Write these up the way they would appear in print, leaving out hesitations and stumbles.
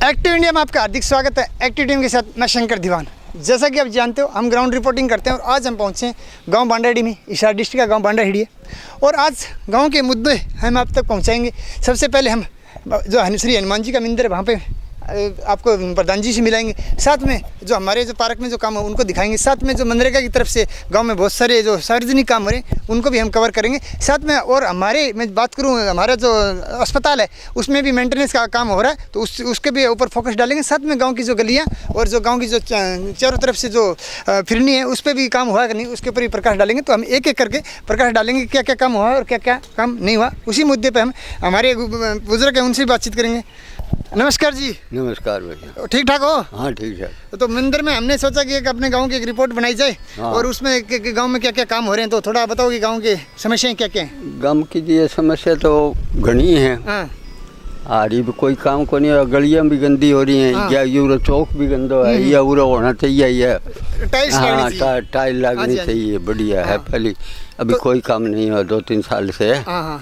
Active India में आपका हार्दिक स्वागत है। एक्टिव टीम के साथ मैं शंकर दीवान। जैसा कि आप जानते हो, हम ग्राउंड रिपोर्टिंग करते हैं और आज हम पहुंचे हैं गांव बांडाहेड़ी में। हिसार डिस्ट्रिक्ट का गांव बांडाहेड़ी है और आज गांव के मुद्दे हम आप तक पहुंचाएंगे। सबसे पहले हम जो श्री हनुमान जी का मंदिर है वहाँ पे आपको प्रधान जी से मिलाएंगे। साथ में जो हमारे जो पार्क में जो काम हो उनको दिखाएंगे। साथ में जो मनरेगा की तरफ से गांव में बहुत सारे जो सार्वजनिक काम हो रहे हैं उनको भी हम कवर करेंगे। साथ में और हमारे मैं बात करूं, हमारा जो अस्पताल है उसमें भी मेंटेनेंस का काम हो रहा है, तो उसके भी ऊपर फोकस डालेंगे। साथ में गाँव की जो गलियाँ और जो गाँव की जो चारों तरफ से जो फिरनी है उस पर भी काम हुआ कि नहीं, उसके ऊपर भी प्रकाश डालेंगे। तो हम एक एक करके प्रकाश डालेंगे, क्या क्या काम हुआ और क्या क्या काम नहीं हुआ। उसी मुद्दे पर हम हमारे बुजुर्ग हैं उनसे भी बातचीत करेंगे। नमस्कार जी। नमस्कार भैया। ठीक ठाक हो? हाँ ठीक है। तो मंदिर में हमने सोचा कि एक अपने गांव की एक रिपोर्ट बनाई जाए। हाँ। और उसमें गांव में क्या क्या काम हो रहे हैं, तो थोड़ा बताओ कि गांव की समस्याएं क्या क्या हैं। गांव की ये समस्या तो घनी है। हाँ। आरी भी कोई काम को नहीं, गलियां भी गंदी हो रही हैं। हाँ। या यूरो चौक भी गंदा है, या पूरा होना चाहिए। ये टाइल्स हाँ लगनी चाहिए। टाइल लगनी चाहिए, बढ़िया है। पहले अभी कोई काम नहीं हुआ 2-3 साल से। हाँ।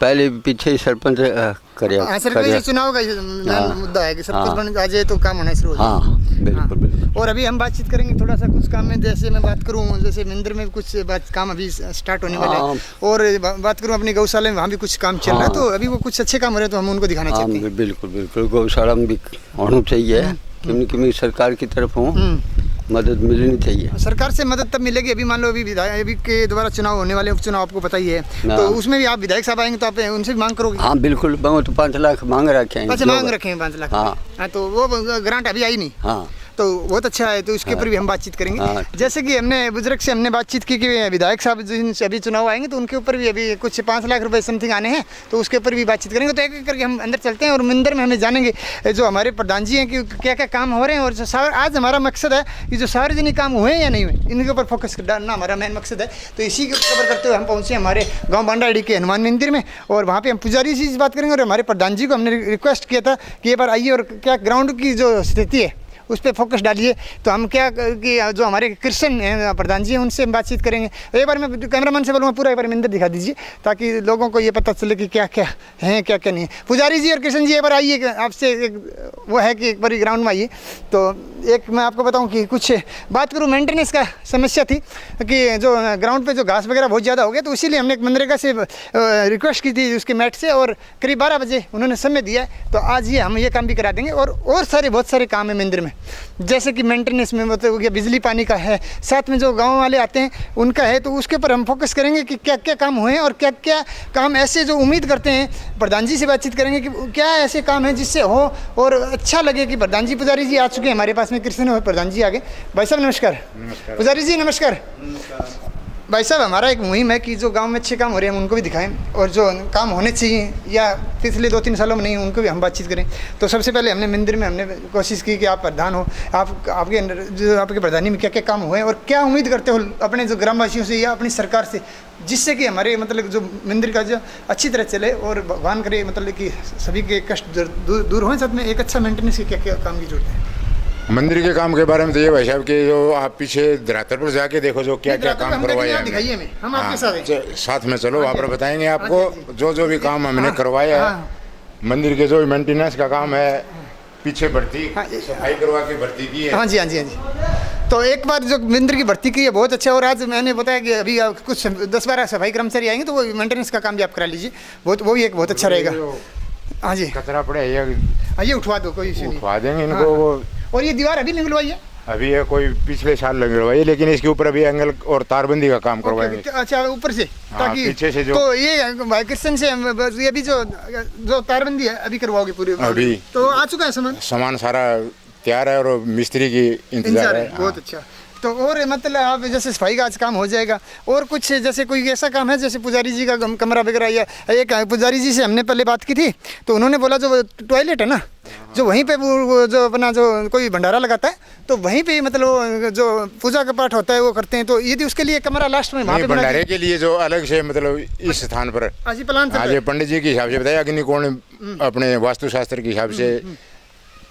पहले पीछे सरपंच हाँ, सरपंच चुनाव का मेन मुद्दा है कि सब कुछ बन आ जाए तो काम होना शुरू हो जाए। हाँ बिल्कुल बिल्कुल। और अभी हम बातचीत करेंगे थोड़ा सा कुछ काम में। जैसे मैं बात करूं, जैसे मंदिर में कुछ काम अभी स्टार्ट होने वाला है। और बात करूं अपनी गौशाला में, वहाँ भी कुछ काम चल रहा है। तो अभी वो कुछ अच्छे काम हो रहे हैं तो हम उनको दिखाना चाहते हैं। बिल्कुल बिल्कुल। गौशाला में भी होना चाहिए। क्योंकि सरकार की तरफ मदद मिलनी चाहिए। सरकार से मदद तब मिलेगी, अभी मान लो अभी विधायक अभी के द्वारा चुनाव होने वाले, उपचुनाव आपको पता ही है। तो उसमें भी आप विधायक साहब आएंगे तो आप उनसे भी मांग करोगे? हाँ बिल्कुल। तो 5 लाख मांग रखे हैं। अच्छा, मांग रखे हैं 5 लाख। हाँ, तो वो ग्रांट अभी आई नहीं। हाँ तो बहुत अच्छा है, तो उसके ऊपर भी हम बातचीत करेंगे। हाँ। जैसे कि हमने बुजुर्ग से हमने बातचीत की कि विधायक साहब जिनसे अभी चुनाव आएंगे तो उनके ऊपर भी अभी कुछ 5 लाख रुपए समथिंग आने हैं, तो उसके ऊपर भी बातचीत करेंगे। तो एक एक करके हम अंदर चलते हैं और मंदिर में हमें जानेंगे जो हमारे प्रधान जी हैं कि क्या क्या काम हो रहे हैं। और आज हमारा मकसद है कि जो सार्वजनिक काम हुए हैं या नहीं हुए इनके ऊपर फोकस डालना हमारा मेन मकसद है। तो इसी को कवर करते हुए हम पहुँचे हमारे गाँव बांडाहेड़ी के हनुमान मंदिर में, और वहाँ पर हम पुजारी जी से बात करेंगे। और हमारे प्रधान जी को हमने रिक्वेस्ट किया था कि ये बार आइए और क्या ग्राउंड की जो स्थिति है उस पर फोकस डालिए। तो हम क्या कि जो हमारे कृष्ण हैं प्रधान जी हैं उनसे हम बातचीत करेंगे। एक बार मैं कैमरामैन से बोलूँगा पूरा एक बार मंदिर दिखा दीजिए ताकि लोगों को ये पता चले कि क्या क्या है क्या क्या नहीं है। पुजारी जी और कृष्ण जी एक बार आइए, आपसे वो है कि एक बार ग्राउंड में आइए। तो एक मैं आपको बताऊँ कि कुछ बात करूँ, मेंटेनेंस का समस्या थी कि जो ग्राउंड पर जो घास वगैरह बहुत ज़्यादा हो गया, तो इसीलिए हमने एक मनरेगा से रिक्वेस्ट की थी उसके मैट से, और करीब 12 बजे उन्होंने समय दिया है। तो आज ये हम ये काम भी करा देंगे। और बहुत सारे काम है मंदिर में, जैसे कि मेंटेनेंस में मतलब क्या बिजली पानी का है, साथ में जो गांव वाले आते हैं उनका है। तो उसके ऊपर हम फोकस करेंगे कि क्या क्या काम हुए हैं और क्या क्या काम ऐसे जो उम्मीद करते हैं। प्रधान जी से बातचीत करेंगे कि क्या ऐसे काम है जिससे हो और अच्छा लगे कि प्रधान जी पुजारी जी आ चुके हैं हमारे पास में, कृष्ण और प्रधान जी आगे। भाई साहब नमस्कार। नमस्कार। पुजारी जी नमस्कार। भाई साहब, हमारा एक मुहिम है कि जो गांव में अच्छे काम हो रहे हैं उनको भी दिखाएं, और जो काम होने चाहिए या पिछले 2-3 सालों में नहीं उनको भी हम बातचीत करें। तो सबसे पहले हमने मंदिर में हमने कोशिश की कि आप प्रधान हो, आपके अंदर जो आपके प्रधानी में क्या क्या काम हुए हैं और क्या उम्मीद करते हो अपने जो ग्रामवासियों से या अपनी सरकार से, जिससे कि हमारे मतलब जो मंदिर का जो अच्छी तरह चले और भगवान करे मतलब कि सभी के कष्ट दूर हों। साथ में एक अच्छा मेंटेनेंस के क्या क्या काम की जरूरत है। मंदिर के काम के बारे में तो ये भाई साहब कि जो आप पीछे धरातल पर जाके देखो जो क्या क्या काम करवाया है। हम आपके साथ में चलो, वहाँ पर बताएंगे आपको जो भी काम हमने करवाया है। मंदिर के जो मेंटेनेंस का काम है, पीछे भर्ती सफाई करवा के भर्ती की है। हाँ जी। तो एक बार जो मंदिर की भर्ती की है बहुत अच्छा। और आज मैंने बताया कि अभी कुछ 10-12 सफाई कर्मचारी आएंगे तो वो मेंटेनेंस का काम भी आप करा लीजिए, वो भी एक बहुत अच्छा रहेगा। हाँ जी। कचरा पड़े ये उठवा दो, कोई इशू नहीं, उठवा देंगे इनको। और ये दीवार अभी निकलवाई है? अभी ये कोई पिछले साल लगवाई है, लेकिन इसके ऊपर अभी एंगल और तारबंदी का काम करवाएंगे। अच्छा, ऊपर से ताकि पीछे से जो तो ये भाई कृष्ण से ये भी जो तारबंदी है अभी करवाओगे पूरी? अभी तो आ चुका है सामान सारा तैयार है और मिस्त्री की इंतजार है। बहुत अच्छा। तो और मतलब आप जैसे सफाई का आज काम हो जाएगा। और कुछ जैसे कोई ऐसा काम है जैसे पुजारी जी का कमरा वगैरह, या एक पुजारी जी से हमने पहले बात की थी तो उन्होंने बोला जो टॉयलेट है ना, जो वहीं पे वो जो अपना जो कोई भंडारा लगाता है तो वहीं पे मतलब जो पूजा का पाठ होता है वो करते हैं। तो यदि उसके लिए कमरा लास्ट में वहाँ पे भंडारे के लिए जो अलग से मतलब इस स्थान पर आज प्लान पंडित जी के हिसाब से बताया अग्नि कोण अपने वास्तुशास्त्र के हिसाब से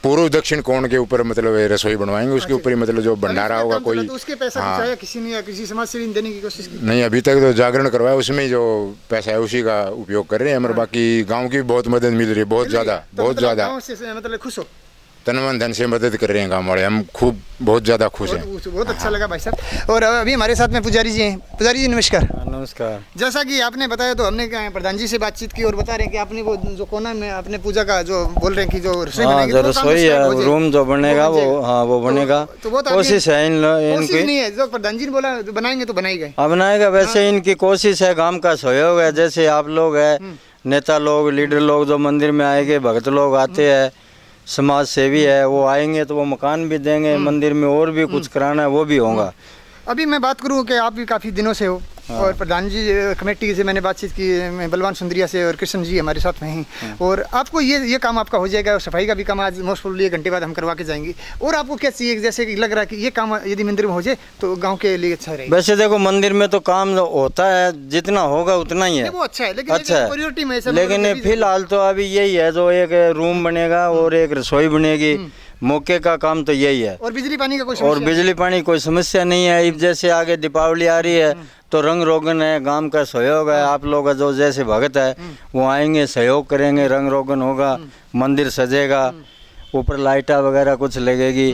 पूर्व दक्षिण कोण के ऊपर मतलब रसोई बनवाएंगे। उसके ऊपर ही मतलब जो भंडारा होगा कोई तो उसके पैसा कुछ आया किसी ने या किसी समाज से देने की कोशिश की? नहीं, अभी तक तो जागरण करवाया, उसमें जो पैसा है उसी का उपयोग कर रहे हैं। हमारे बाकी गांव की बहुत मदद मिल रही है, बहुत ज़्यादा। मतलब खुश हो? तन मन धन से मदद कर रहे हैं गाँव वाले, हम खूब बहुत ज़्यादा खुश हैं। बहुत अच्छा लगा भाई साहब। और अभी हमारे साथ में पुजारी जी हैं। पुजारी जी नमस्कार। नमस्कार। जैसा कि आपने बताया तो हमने प्रधान जी से बातचीत की और बता रहे हैं कि आपने वो जो कोना में अपने पूजा का जो बोल रहे हैं कि जो रसोई बनेगी, जो तो वो काम रसोई start हो है, जाए। रूम जो बनेगा वो, हाँ वो बनेगा। तो वो तो कोशिश है कोशिश इनकी, नहीं है, जो प्रधान जी ने बोला तो बनाएंगे तो बनाएंगे। अब बनाएगा, वैसे इनकी कोशिश है, गांव का सहयोग है। जैसे आप लोग है, नेता लोग, लीडर लोग जो मंदिर में आएंगे, भक्त लोग आते हैं, समाज सेवी है, वो आएंगे तो वो मकान भी देंगे, मंदिर में और भी कुछ कराना है वो भी होगा। अभी मैं बात करूं कि आप भी काफ़ी दिनों से हो और प्रधान जी कमेटी से मैंने बातचीत की, मैं बलवान सुंदरिया से और कृष्ण जी हमारे साथ में हैं, और आपको ये काम आपका हो जाएगा। और सफाई का भी काम आज मोस्ट प्रोबेबली 1 घंटे बाद हम करवा के जाएंगे। और आपको क्या चाहिए, जैसे कि लग रहा है कि ये काम यदि मंदिर में हो जाए तो गांव के लिए अच्छा रहेगा। वैसे देखो मंदिर में तो काम होता है, जितना होगा उतना ही है, वो अच्छा है, लेकिन अच्छा है। प्रायोरिटी में ऐसा लेकिन फिलहाल तो अभी यही है, जो एक रूम बनेगा और एक रसोई बनेगी, मौके का काम तो यही है। और बिजली पानी का कोई और समस्या नहीं? बिजली पानी कोई समस्या नहीं है। अब जैसे आगे दीपावली आ रही है तो रंग रोगन है, गांव का सहयोग है, आप लोग जो जैसे भगत है वो आएंगे, सहयोग करेंगे, रंग रोगन होगा, मंदिर सजेगा, ऊपर लाइटा वगैरह कुछ लगेगी।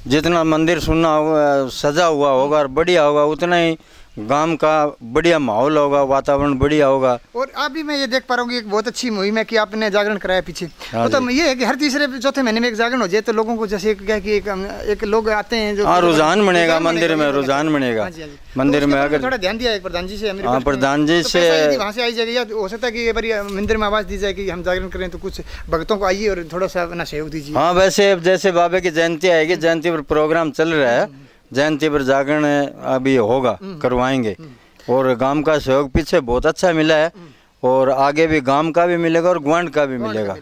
जितना मंदिर सुनना होगा, सजा हुआ होगा और बढ़िया होगा, उतना ही गांव का बढ़िया माहौल होगा, वातावरण बढ़िया होगा। और अभी मैं ये देख पा रहा हूँ कि एक बहुत अच्छी मुहिम है कि आपने जागरण कराया पीछे। हाँ तो ये है कि हर तीसरे चौथे महीने में एक जागरण हो जाए तो लोगों को जैसे क्या कि एक लोग आते हैं जो, हाँ, रुझान बनेगा मंदिर में, रुझान बनेगा मंदिर में। अगर थोड़ा ध्यान दिया है प्रधान जी से, हाँ, प्रधान जी से वहाँ से आई जाएगी, या हो सकता है कि बारी मंदिर में आवाज़ दी जाए कि हम जागरण करें तो कुछ भक्तों को आइए और थोड़ा सा अपना सहयोग दीजिए। हाँ, वैसे जैसे बाबा की जयंती आएगी, जयंती पर प्रोग्राम चल रहा है, जयंती पर जागरण अभी होगा, करवाएंगे। और गांव का सहयोग पीछे बहुत अच्छा मिला है और आगे भी गांव का भी मिलेगा और ग्वांड का भी मिलेगा।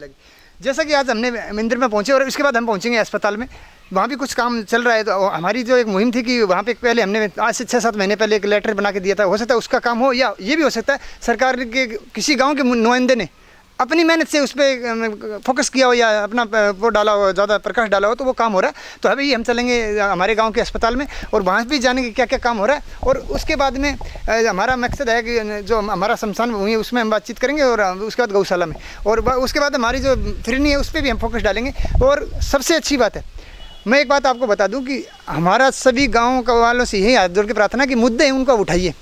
जैसा कि आज हमने मंदिर में पहुंचे और इसके बाद हम पहुंचेंगे अस्पताल में, वहाँ भी कुछ काम चल रहा है। तो हमारी जो एक मुहिम थी कि वहाँ पे पहले हमने आज से 6-7 महीने पहले एक लेटर बना के दिया था, हो सकता है उसका काम हो, या ये भी हो सकता है सरकार के किसी गाँव के नुमाइंदे ने अपनी मेहनत से उस पर फोकस किया हो या अपना वो डाला हो, ज़्यादा प्रकाश डाला हो, तो वो काम हो रहा है। तो अभी हम चलेंगे हमारे गांव के अस्पताल में और वहाँ भी जानेंगे क्या क्या काम हो रहा है। और उसके बाद में हमारा मकसद है कि जो हमारा शमशान भूमि है उसमें हम बातचीत करेंगे, और उसके बाद गौशाला में, और उसके बाद हमारी जो फिरनी है उस पर भी हम फोकस डालेंगे। और सबसे अच्छी बात है, मैं एक बात आपको बता दूँ कि हमारा सभी गाँव वालों से यही हाथ जोड़ के प्रार्थना कि मुद्दे हैं उनको उठाइए।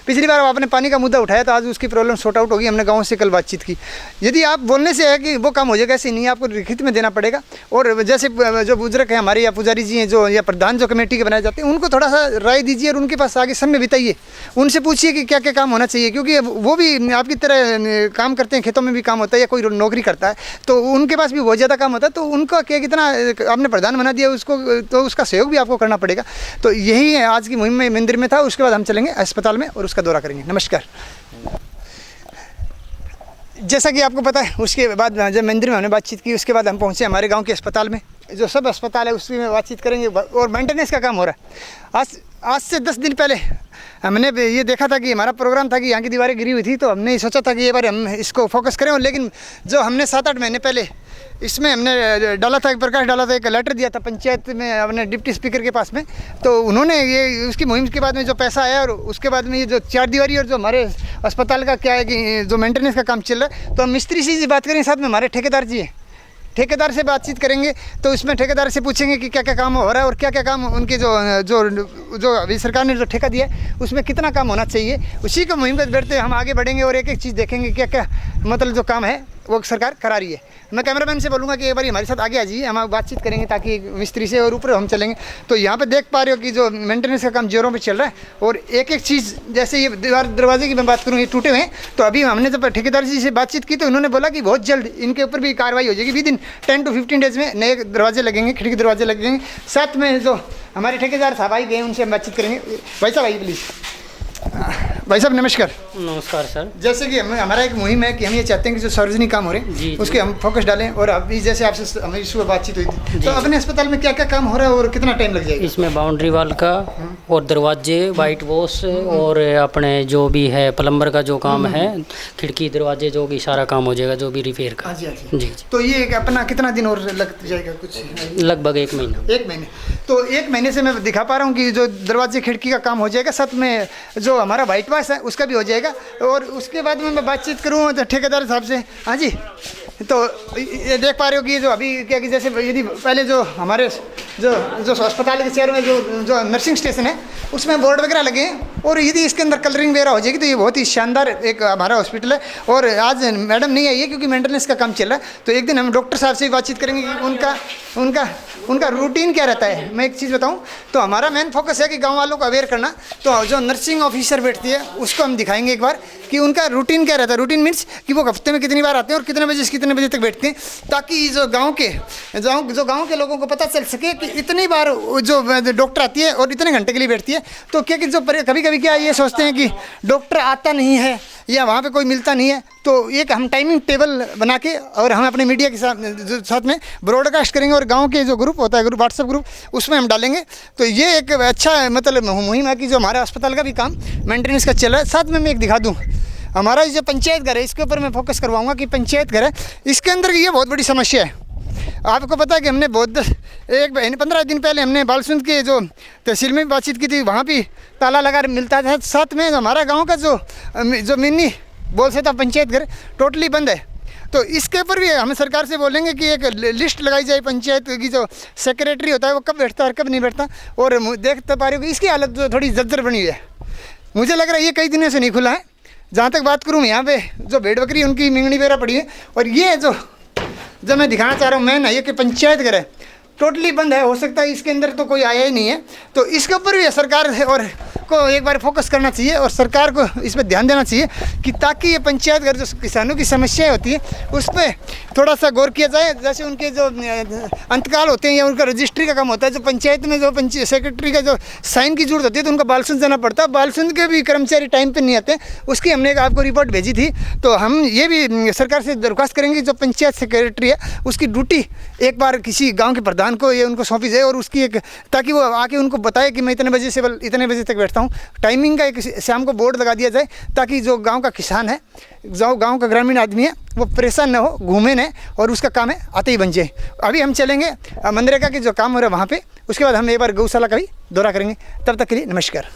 पिछली बार आपने पानी का मुद्दा उठाया तो आज उसकी प्रॉब्लम सॉर्ट आउट होगी, हमने गांव से कल बातचीत की। यदि आप बोलने से है कि वो काम हो जाएगा, ऐसे नहीं, आपको लिखित में देना पड़ेगा। और जैसे जो बुजुर्ग है हमारे या पुजारी जी हैं जो, या प्रधान जो कमेटी के बनाए जाते हैं, उनको थोड़ा सा राय दीजिए और उनके पास आगे समय बिताइए, उनसे पूछिए कि क्या क्या काम होना चाहिए, क्योंकि वो भी आपकी तरह काम करते हैं, खेतों में भी काम होता है या कोई नौकरी करता है, तो उनके पास भी बहुत ज़्यादा काम होता है। तो उनका क्या, कितना आपने प्रधान बना दिया उसको, तो उसका सहयोग भी आपको करना पड़ेगा। तो यही है आज की मुहिम में मंदिर में था। उसके बाद हम चलेंगे अस्पताल में और उसका दौरा करेंगे। नमस्कार। जैसा कि आपको पता है, उसके बाद जब मंदिर में हमने बातचीत की, उसके बाद हम पहुंचे हमारे गांव के अस्पताल में, जो सब अस्पताल है उसकी में बातचीत करेंगे। और मेंटेनेंस का काम हो रहा है। आज से 10 दिन पहले हमने ये देखा था कि हमारा प्रोग्राम था कि यहाँ की दीवारें गिरी हुई थी, तो हमने सोचा था कि ये बार हम इसको फोकस करें। और लेकिन जो हमने 7-8 महीने पहले इसमें हमने डाला था, एक प्रकाश डाला था, एक लेटर दिया था पंचायत में अपने डिप्टी स्पीकर के पास में, तो उन्होंने ये उसकी मुहिम के बाद में जो पैसा आया और उसके बाद में ये जो 4 दीवारी और जो हमारे अस्पताल का क्या है कि जो मेंटेनेंस का काम चल रहा है, तो हम मिस्त्री से बात करेंगे, साथ में हमारे ठेकेदार जी हैं, ठेकेदार से बातचीत करेंगे। तो इसमें ठेकेदार से पूछेंगे कि क्या क्या काम हो रहा है और क्या क्या काम उनके जो अभी सरकार ने जो ठेका दिया है उसमें कितना काम होना चाहिए। उसी को मुहिम पर बैठते हम आगे बढ़ेंगे और एक एक चीज़ देखेंगे क्या क्या मतलब जो काम है वो सरकार करा रही है। मैं कैमरामैन से बोलूँगा कि एक बार हमारे साथ आगे आ जाइए, हम बातचीत करेंगे ताकि मिस्त्री से और ऊपर हम चलेंगे। तो यहाँ पे देख पा रहे हो कि जो मेंटेनेंस का काम जोरों पे चल रहा है और एक एक चीज़, जैसे ये दरवाजे की मैं बात करूँ, ये टूटे हुए हैं। तो अभी हमने जब ठेकेदार जी से बातचीत की तो उन्होंने बोला कि बहुत जल्द इनके ऊपर भी कार्रवाई हो जाएगी। विदिन 10 to 15 डेज में नए दरवाजे लगेंगे, खिड़की दरवाजे लगेंगे। साथ में जो हमारे ठेकेदार साहब आई गए उनसे हम बातचीत करेंगे। भाई साहब आइए प्लीज़। भाई साहब नमस्कार। नमस्कार सर। जैसे कि हमारा एक मुहिम है कि हम ये चाहते हैं कि जो सार्वजनिक काम हो रहे हैं उसके हम फोकस डालें। और अभी जैसे आपसे हमारी सुबह बातचीत हुई थी, तो अपने अस्पताल में क्या क्या काम हो रहा है और कितना टाइम लग जाएगा? इसमें बाउंड्री वाल का और दरवाजे, वाइट वॉश और अपने जो भी है प्लम्बर का जो काम है, खिड़की दरवाजे, जो भी सारा काम हो जाएगा, जो भी रिपेयर का। जी। तो ये अपना कितना दिन और लग जाएगा? कुछ लगभग 1 महीना। 1 महीने। तो 1 महीने से मैं दिखा पा रहा हूँ कि जो दरवाजे खिड़की का काम हो जाएगा, साथ में जो हमारा वाइट वॉश है उसका भी हो जाएगा। और उसके बाद में मैं बातचीत करूँ तो ठेकेदार साहब से। हाँ जी, तो ये देख पा रहे हो कि ये जो अभी क्या कि जैसे यदि पहले जो हमारे जो जो अस्पताल के शहर में जो नर्सिंग स्टेशन है उसमें बोर्ड वगैरह लगे हैं, और यदि इसके अंदर कलरिंग वगैरह हो जाएगी तो ये बहुत ही शानदार एक हमारा हॉस्पिटल है। और आज मैडम नहीं आई है क्योंकि मेंटेनेंस का काम चल रहा है, तो एक दिन हम डॉक्टर साहब से भी बातचीत करेंगे कि उनका रूटीन क्या रहता है। मैं एक चीज़ बताऊँ तो हमारा मेन फोकस है कि गाँव वालों को अवेयर करना, तो जो नर्सिंग ऑफिसर बैठती है उसको हम दिखाएंगे एक बार कि उनका रूटीन क्या रहता है। रूटीन मीन्स कि वो हफ्ते में कितनी बार आते हैं और कितने बजे से कितने बजे तक बैठते हैं, ताकि जो गांव के लोगों को पता चल सके कि इतनी बार जो डॉक्टर आती है और इतने घंटे के लिए बैठती है। तो क्या कि जो कभी कभी क्या ये सोचते हैं कि डॉक्टर आता नहीं है या वहाँ पे कोई मिलता नहीं है, तो एक हम टाइमिंग टेबल बना के और हम अपने मीडिया के साथ में ब्रॉडकास्ट करेंगे और गांव के जो ग्रुप होता है व्हाट्सएप ग्रुप उसमें हम डालेंगे। तो ये एक अच्छा मतलब मुहिम है कि जो हमारा अस्पताल का भी काम मेंटेनेंस का चल रहा है। साथ में मैं एक दिखा दूँ, हमारा जो पंचायत घर है इसके ऊपर मैं फोकस करवाऊंगा कि पंचायत घर है इसके अंदर ये बहुत बड़ी समस्या है। आपको पता है कि हमने बहुत 15 दिन पहले हमने बालसुंद के जो तहसील में भी बातचीत की थी, वहाँ भी ताला लगा मिलता था। साथ में हमारा गांव का जो मिनी बोल सकता पंचायत घर टोटली बंद है। तो इसके ऊपर भी हम सरकार से बोलेंगे कि एक लिस्ट लगाई जाए पंचायत की, जो सेक्रेटरी होता है वो कब बैठता है और कब नहीं बैठता। और देखते पा रहे हो कि इसकी हालत जो थोड़ी जर्जर बनी हुई है, मुझे लग रहा है ये कई दिनों से नहीं खुला है। जहाँ तक बात करूँ यहाँ पे जो भेड़ बकरी उनकी मिंगनी वगैरह पड़ी है, और ये जो मैं दिखाना चाह रहा हूँ मैं ना, ये कि पंचायत घर है टोटली बंद है। हो सकता है इसके अंदर तो कोई आया ही नहीं है, तो इसके ऊपर भी सरकार और को एक बार फोकस करना चाहिए और सरकार को इस पर ध्यान देना चाहिए कि ताकि ये पंचायत घर जो किसानों की समस्याएं होती है उस पर थोड़ा सा गौर किया जाए। जैसे उनके जो अंतकाल होते हैं या उनका रजिस्ट्री का काम होता है, जो पंचायत में जो सेक्रेटरी का जो साइन की जरूरत होती है तो उनका बालसुंद जाना पड़ता है। बालसुंद के भी कर्मचारी टाइम पर नहीं आते, उसकी हमने आपको रिपोर्ट भेजी थी। तो हम ये भी सरकार से दरख्वास्त करेंगे जो पंचायत सेक्रेटरी है उसकी ड्यूटी एक बार किसी गाँव के प्रधान को ये उनको सौंपी जाए, और उसकी एक ताकि वो आके उनको बताए कि मैं इतने बजे से इतने बजे तक बैठता हूँ। टाइमिंग का एक शाम को बोर्ड लगा दिया जाए ताकि जो गांव का किसान है, जो गांव का ग्रामीण आदमी है वो परेशान न हो, घूमे न, और उसका काम है आते ही बन जाए। अभी हम चलेंगे मनरेगा के जो काम हो रहा है वहाँ पे, उसके बाद हम एक बार गौशाला का भी दौरा करेंगे। तब तक के लिए नमस्कार।